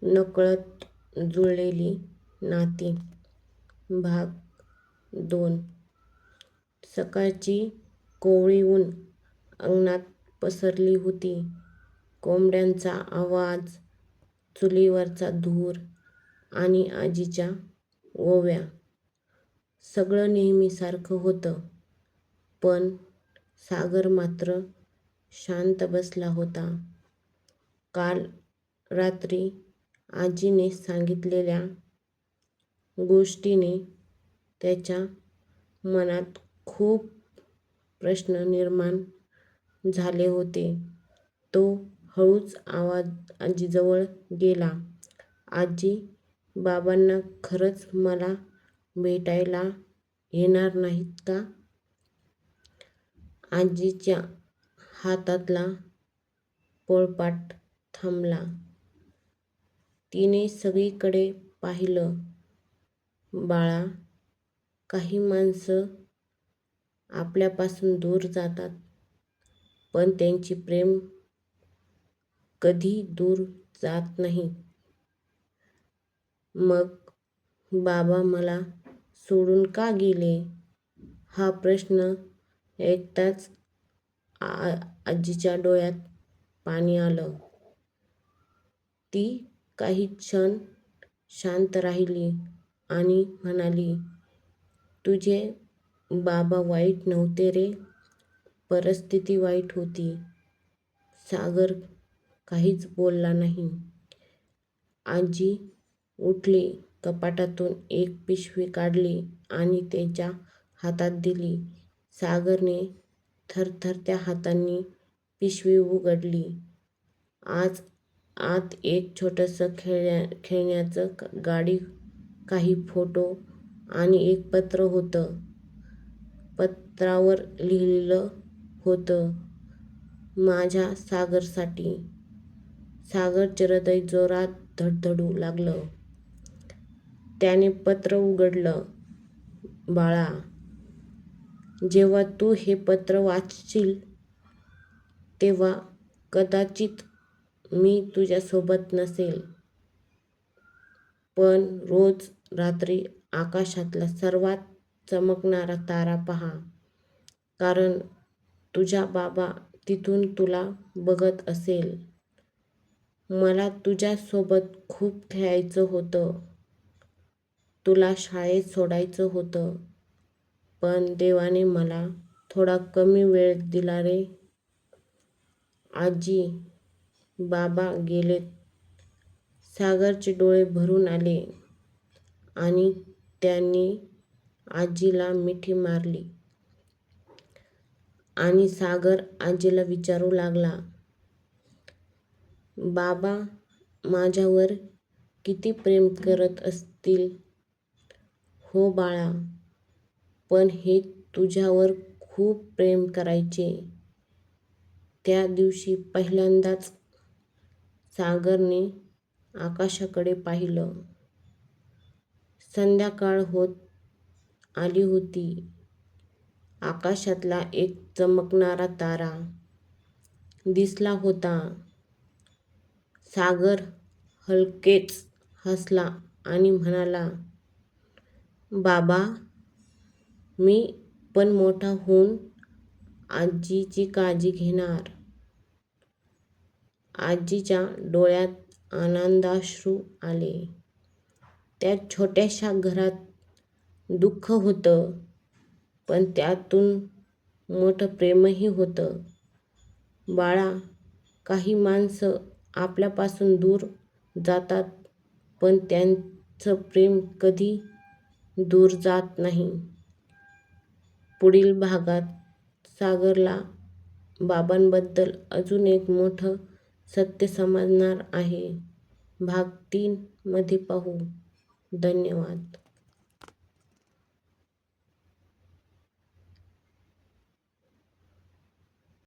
नकळत जुळलेली नाती. भाग 2. सकाळची कोवळी ऊन अंगणात पसरली होती. कोंबड्यांचा आवाज, चुलीवरचा धूर आणि आजीच्या ओव्या. सगळं नेहमीसारखं होतं. पण सागर मात्र शांत बसला होता. काल रात्री आजीने सांगितलेल्या गोष्टीने त्याच्या मनात खूप प्रश्न निर्माण झाले होते. तो हळूच आजीजवळ गेला. आजी, बाबांना खरंच मला भेटायला येणार नाहीत का? आजीच्या हातातला पोळपाट थांबला. तिने सगळीकडे पाहिलं. बाळा, काही माणसं आपल्यापासून दूर जातात, पण त्यांची प्रेम कधी दूर जात नाही. मग बाबा मला सोडून का गेले? हा प्रश्न ऐकताच आजीच्या डोळ्यात पाणी आलं. ती काही क्षण शांत राहिली आणि म्हणाली, तुझे बाबा वाईट नव्हते रे, परिस्थिती वाईट होती. सागर काहीच बोलला नाही. आजी उठली, कपाटातून एक पिशवी काढली आणि त्याच्या हातात दिली. सागरने थरथरत्या हातांनी पिशवी उघडली. आत एक छोटंसं खेळण्याचं गाडी, काही फोटो आणि एक पत्र होतं. पत्रावर लिहिलेलं होतं, माझ्या सागरसाठी. सागरचे हृदय जोरात धडधडू लागलं. त्याने पत्र उघडलं. बाळा, जेव्हा तू हे पत्र वाचशील तेव्हा कदाचित मी तुझ्यासोबत नसेल. पण रोज रात्री आकाशातला सर्वात चमकणारा तारा पहा, कारण तुझा बाबा तिथून तुला बघत असेल. मला तुझ्यासोबत खूप खेळायचं होतं. तुला शाळेत सोडायचं होतं. पण देवाने मला थोडा कमी वेळ दिला रे. आजी, बाबा गेलेत. सागरचे डोळे भरून आले आणि त्यांनी आजीला मिठी मारली. आणि सागर आजीला विचारू लागला, बाबा माझ्यावर किती प्रेम करत असतील? हो बाळा, पण हे तुझ्यावर खूप प्रेम करायचे. त्या दिवशी पहिल्यांदाच सागरने आकाशाकडे पाहिलं. संध्याकाळ होत आली होती. आकाशातला एक चमकणारा तारा दिसला होता. सागर हलकेच हसला आणि म्हणाला, बाबा, मी पण मोठा होऊन आजीची काळजी घेणार. आजीच्या डोळ्यात आनंदाश्रू आले. त्या छोट्याशा घरात दुःख होतं, पण त्यातून मोठं प्रेमही होतं. बाळा, काही माणसं आपल्यापासून दूर जातात, पण त्यांचं प्रेम कधी दूर जात नाही. पुढील भागात सागरला बाबांबद्दल अजून एक मोठं सत्य समजणार आहे. भाग 3 मध्ये पाहू. धन्यवाद.